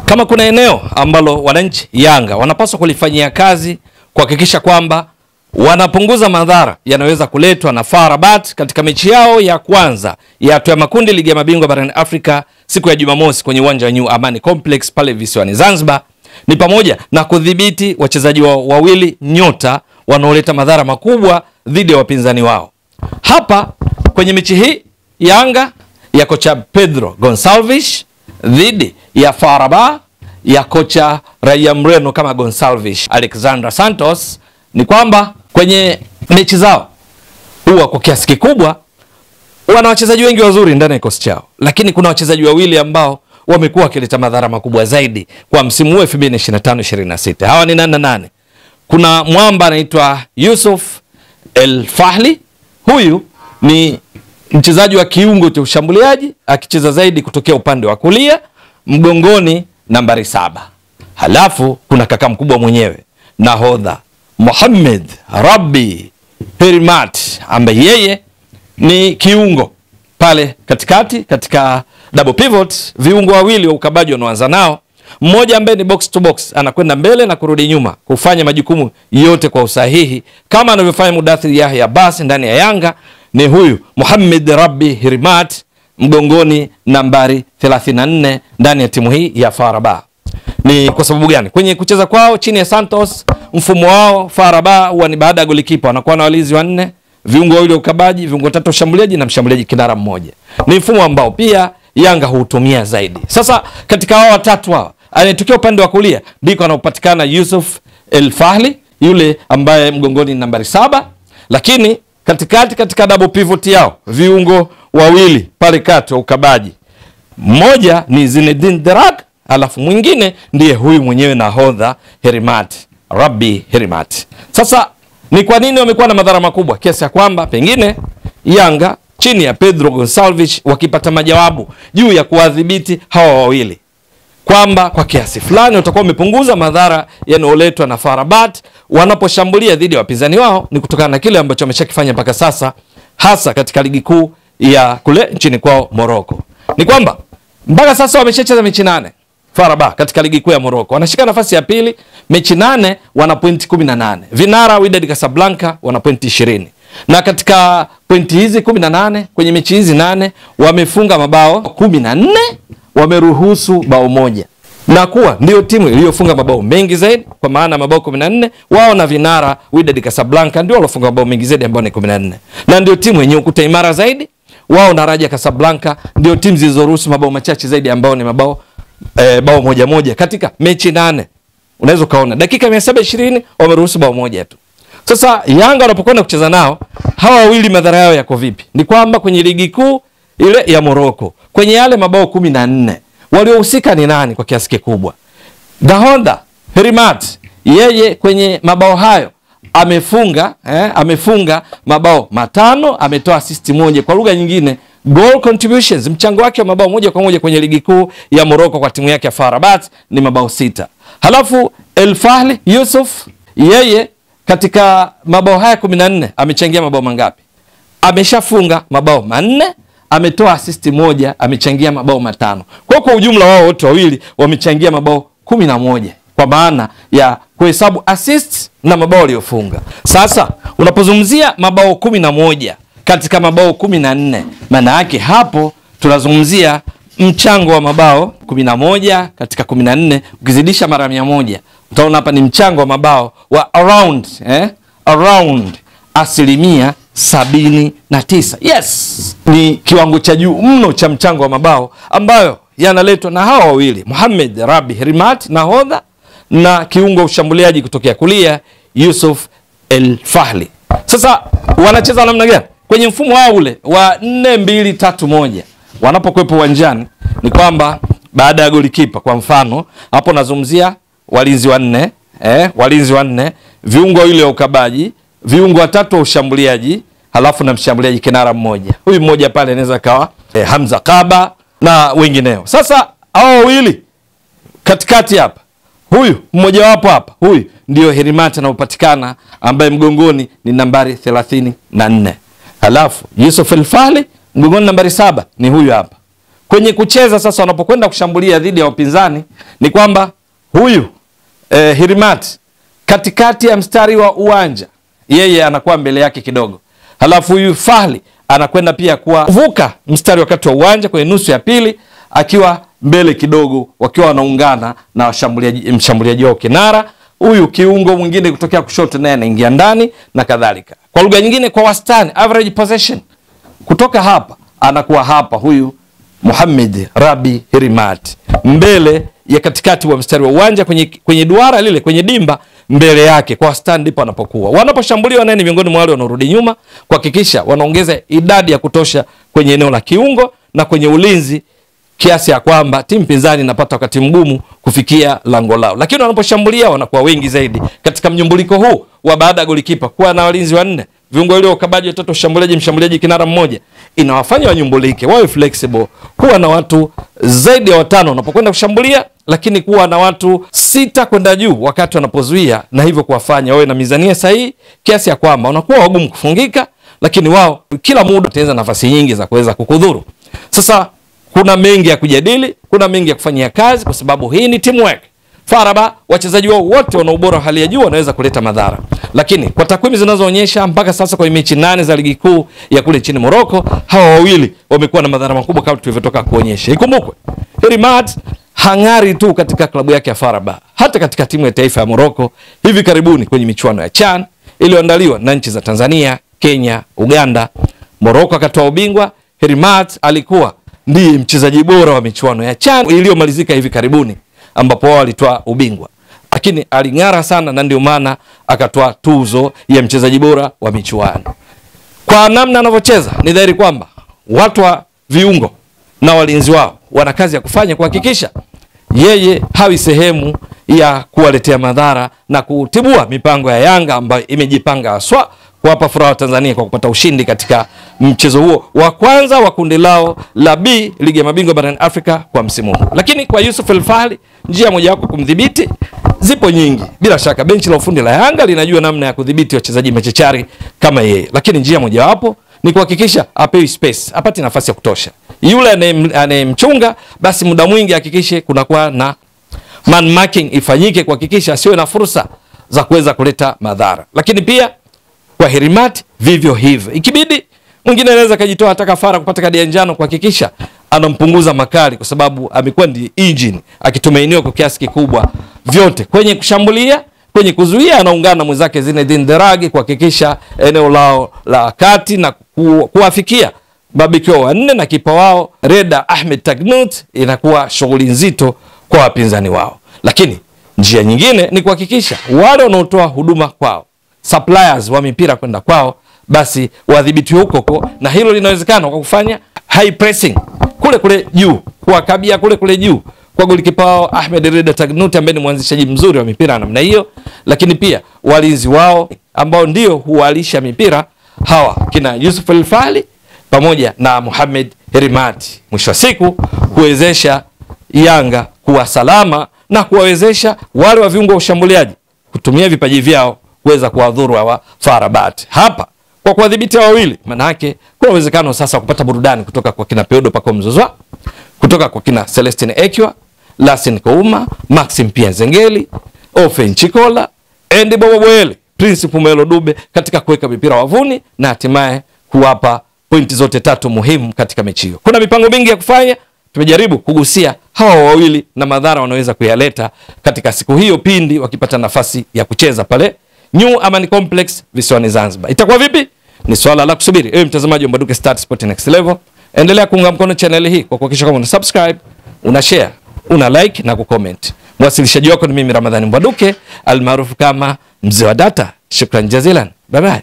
Kama kuna eneo ambalo wananchi Yanga wanapaswa kulifanyia kazi kuhakikisha kwamba wanapunguza madhara yanaweza kuletwa na FAR Rabat katika mechi yao ya kwanza ya hatua ya makundi ligi ya mabingwa barani Afrika siku ya Jumamosi kwenye uwanja wa New Amani Complex pale visiwani Zanzibar, ni pamoja na kudhibiti wachezaji wawili nyota wanaoleta madhara makubwa dhidi ya wapinzani wao. Hapa kwenye mechi hii Yanga ya kocha Pedro Gonçalves dhidi ya FAR Rabat ya kocha raia mreno kama Gonçalves Alexander Santos, ni kwamba kwenye mechi zao huwa kwa kiasi kikubwa wana wachezaji wengi wazuri ndani ya kikosi chao, lakini kuna wachezaji wawili ambao wamekuwa wakileta madhara makubwa zaidi kwa msimu huu 2025-26. Hawa ni nane. Kuna mwamba anaitwa Yusuf El Fahli. Huyu ni mchezaji wa kiungo cha ushambuliaji akicheza zaidi kutokea upande wa kulia, mgongoni nambari 7. Halafu kuna kaka mkubwa mwenyewe nahodha Mohamed Rabbi Herimat ambaye yeye ni kiungo pale katikati katika double pivot, viungo wawili wa ukabaji wanaanza nao, mmoja ambaye ni box to box anakwenda mbele na kurudi nyuma kufanya majukumu yote kwa usahihi kama anavyofanya Mudathir Yahya Basi ndani ya Yanga, ni huyu Mohamed Rabbi Herimat, mgongoni nambari 34 ndani ya timu hii ya FAR Rabat. Ni kwa sababu gani? Kwenye kucheza kwao chini ya Santos, mfumo wao FAR Rabat huwa ni baada ya golikipa wanakuwa na walinzi wanne, viungo wawili wa ukabaji, viungo 3 ushambuliaji na mshambuliaji kinara mmoja. Ni mfumo ambao pia Yanga hutumia zaidi. Sasa katika hao watatu hao, anayetokea upande wa kulia ndiko anapatikana Yusuf El Fahli, yule ambaye mgongoni nambari 7, lakini katika double pivot yao viungo wawili pale kati wa ukabaji, mmoja ni Zinedine Derac, alafu mwingine ndiye huyu mwenyewe nahodha Herimat Rabbi Herimat. Sasa ni kwa nini wamekuwa na madhara makubwa kiasi ya kwamba pengine Yanga chini ya Pedro Gonçalves wakipata majawabu juu ya kuwadhibiti hawa wawili, kwamba kwa kiasi fulani utakuwa umepunguza madhara yanayoletwa na FAR Rabat wanaposhambulia dhidi ya wapinzani wao, ni kutokana na kile ambacho wameshakifanya mpaka sasa, hasa katika ligi kuu ya kule nchini kwao Morocco. Ni kwamba mpaka sasa wameshacheza mechi 8 FAR Rabat katika ligi kuu ya Morocco, wanashika nafasi ya pili, mechi 8 wana pointi 18. Vinara Wydad Casablanca wana pointi 20. Na katika pointi hizi 18 kwenye mechi hizi 8 wamefunga mabao 14, wameruhusu bao moja, na kuwa ndio timu iliyofunga mabao mengi zaidi kwa maana mabao 14. Wao na Vinara Wydad Casablanca ndio waliofunga mabao mengi zaidi ambao ni 14, na ndio timu yenye ukuta imara zaidi. Wao na Raja Casablanca ndio timu zilizoruhusu mabao machache zaidi ambao ni mabao bao moja katika mechi 8. Unaweza kaona dakika 720 wameruhusu bao moja tu. Sasa Yanga wanapokwenda kucheza nao hawa wawili, madhara yao yako vipi? Ni kwamba kwenye ligi kuu ile ya Morocco, kwenye yale mabao 14 waliohusika ni nani kwa kiasi kikubwa? Nahodha Herimat, yeye kwenye mabao hayo amefunga mabao 5, ametoa assist 1. Kwa lugha nyingine, goal contributions, mchango wake wa mabao moja kwa moja kwenye ligi kuu ya Morocco kwa timu yake ya FAR Rabat ni mabao 6. Halafu El Fahli Yusuf, yeye katika mabao haya 14 amechangia mabao mangapi? Ameshafunga mabao 4, ametoa assist 1, amechangia mabao 5. Kwa ujumla wao wote wawili wamechangia mabao 11 kwa maana ya kuhesabu assist na mabao aliyofunga. Sasa unapozungumzia mabao 11 katika mabao 14, maana yake hapo tunazungumzia mchango wa mabao 11 katika 14, ukizidisha mara 100 utaona hapa ni mchango wa mabao wa around 79%. Yes, ni kiwango cha juu mno cha mchango wa mabao ambayo yanaletwa na hawa wawili, Mohamed Rabbi Herimat nahodha na kiungo ushambuliaji kutokea kulia Yusuf El Fahli. Sasa wanacheza namna gani? Kwenye mfumo wao ule wa 4-2-3-1 wanapokuepo uwanjani, ni kwamba baada ya golikipa, kwa mfano hapo nazungumzia walinzi wanne, viungo wawili wa ukabaji, viungo 3 wa ushambuliaji, halafu na mshambuliaji kinara mmoja. Huyu mmoja pale anaweza kawa Hamza Kaba na wengineo. Sasa hao wawili katikati hapa, huyu mmoja wapo hapa, huyu ndio Herimat anaopatikana ambaye mgongoni ni nambari 34. Halafu Yusuf El Fahli mgongoni nambari 7 ni huyu hapa. kwenye kucheza sasa, wanapokwenda kushambulia dhidi ya wapinzani ni kwamba huyu Hirimat katikati ya mstari wa uwanja yeye anakuwa mbele yake kidogo, halafu huyu Fahli anakwenda pia kuvuka mstari wakati wa uwanja kwenye nusu ya pili akiwa mbele kidogo, wakiwa wanaungana na mshambuliaji wao kinara. Huyu kiungo mwingine kutokea kushoto naye anaingia ndani na kadhalika. Kwa lugha nyingine, kwa wastani, average possession kutoka hapa anakuwa hapa huyu Mohamed Rabi Hirimat mbele ya katikati wa mstari wa uwanja kwenye duara lile, kwenye dimba mbele yake. Kwa wastani ndipo anapokuwa. Wanaposhambuliwa naye ni miongoni mwa wale wanaorudi nyuma kuhakikisha wanaongeza idadi ya kutosha kwenye eneo la kiungo na kwenye ulinzi, kiasi ya kwamba timu pinzani inapata wakati mgumu kufikia lango lao. Lakini wanaposhambulia wanakuwa wengi zaidi. Katika mnyumbuliko huu wa baada ya golikipa kuwa na walinzi wanne, viungo wale wakabaji watatu, mshambuliaji kinara mmoja, inawafanya wanyumbulike, wawe flexible, kuwa na watu zaidi ya 5 wanapokwenda kushambulia, lakini kuwa na watu 6 kwenda juu wakati wanapozuia, na hivyo kuwafanya wawe na mizania sahihi kiasi ya kwamba wanakuwa wagumu kufungika, lakini wao kila muda watengeneza nafasi nyingi za kuweza kukudhuru. Sasa kuna mengi ya kujadili, kuna mengi ya kufanyia kazi, kwa sababu hii ni teamwork. FAR Rabat wachezaji wao wote wana ubora hali ya juu, wanaweza kuleta madhara. Lakini kwa takwimu zinazoonyesha mpaka sasa kwa mechi 8 za ligi kuu ya kule nchini Morocco, hawa wawili wamekuwa na madhara makubwa kama tulivyotoka kuonyesha. Ikumbukwe, Hirimat hangari tu katika klabu yake ya FAR Rabat, hata katika timu ya taifa ya Morocco hivi karibuni kwenye michuano ya CHAN iliyoandaliwa na nchi za Tanzania, Kenya, Uganda. Morocco akatoa ubingwa. Hirimat alikuwa ndiye mchezaji bora wa michuano ya CHAN iliyomalizika hivi karibuni, ambapo wao walitoa ubingwa, lakini aling'ara sana, na ndio maana akatoa tuzo ya mchezaji bora wa michuano. Kwa namna anavyocheza ni dhahiri kwamba watu wa viungo na walinzi wao wana kazi ya kufanya kuhakikisha yeye hawi sehemu ya kuwaletea madhara na kutibua mipango ya Yanga ambayo imejipanga haswa kuwapa furaha wa Tanzania kwa kupata ushindi katika mchezo huo wa kwanza wa kundi lao la B ligi ya mabingwa barani Afrika kwa msimu huu. Lakini kwa Yusuf El Fahli, njia moja yako kumdhibiti zipo nyingi. Bila shaka benchi la ufundi la Yanga linajua namna ya kudhibiti wachezaji machachari kama yeye, lakini njia moja wapo ni kuhakikisha apewi space, apate nafasi ya kutosha. Yule anayemchunga basi muda mwingi hakikishe kunakuwa na man marking ifanyike, kuhakikisha asiwe na fursa za kuweza kuleta madhara. Lakini pia kwa Hirimat vivyo hivyo, ikibidi mwingine anaweza kujitoa hata kafara kupata kadi ya njano kuhakikisha anampunguza makali, kwa sababu amekuwa ndi engine akitumainiwa kwa kiasi kikubwa vyote kwenye kushambulia, kwenye kuzuia, anaungana na mwenzake Zinedine Deragi kuhakikisha eneo lao la kati na kuwafikia mabeki wao wanne na kipa wao Reda Ahmed Tagnut. Inakuwa shughuli nzito kwa wapinzani wao. Lakini njia nyingine ni kuhakikisha wale wanaotoa huduma kwao, suppliers wa mipira kwenda kwao, basi wadhibiti huko, na hilo linawezekana kwa kufanya high pressing kule juu, kuwakabia kule juu kwa golikipa wao Ahmed Reda Tagnut ambaye ni mwanzishaji mzuri wa mipira namna hiyo, lakini pia walinzi wao ambao ndio huwalisha mipira hawa kina Yusuf El Fahli pamoja na Mohamed Hirimat, mwisho wa siku kuwezesha Yanga kuwa salama na kuwawezesha wale wa viungo wa ushambuliaji kutumia vipaji vyao kuweza kuwadhuru wa FAR Rabat. Hapa kwa kuwadhibiti wawili, maana yake kuna uwezekano sasa kupata burudani kutoka kwa kina Peodo Pacome Zouzoua, kutoka kwa kina Celestine Ekwa, Lassine Kouma, Maxime Pia Zengeli, Ofen Chikola, Andy Bobwele, Prince Pumelo Dube katika kuweka mipira wavuni na hatimaye kuwapa pointi zote 3 muhimu katika mechi hiyo. Kuna mipango mingi ya kufanya, tumejaribu kugusia hawa wawili na madhara wanaweza kuyaleta katika siku hiyo pindi wakipata nafasi ya kucheza pale New Amani Complex visiwani Zanzibar. Itakuwa vipi? Ni swala la kusubiri. Ewe mtazamaji wa Mbwaduke Stats Sport Next Level, endelea kuunga mkono channel hii kwa kuhakikisha kama una subscribe, una share, una like na kucomment. Mwasilishaji wako ni mimi Ramadhani Mbwaduke almaarufu kama Mzee wa Data. Shukran jazilan. Bye bye.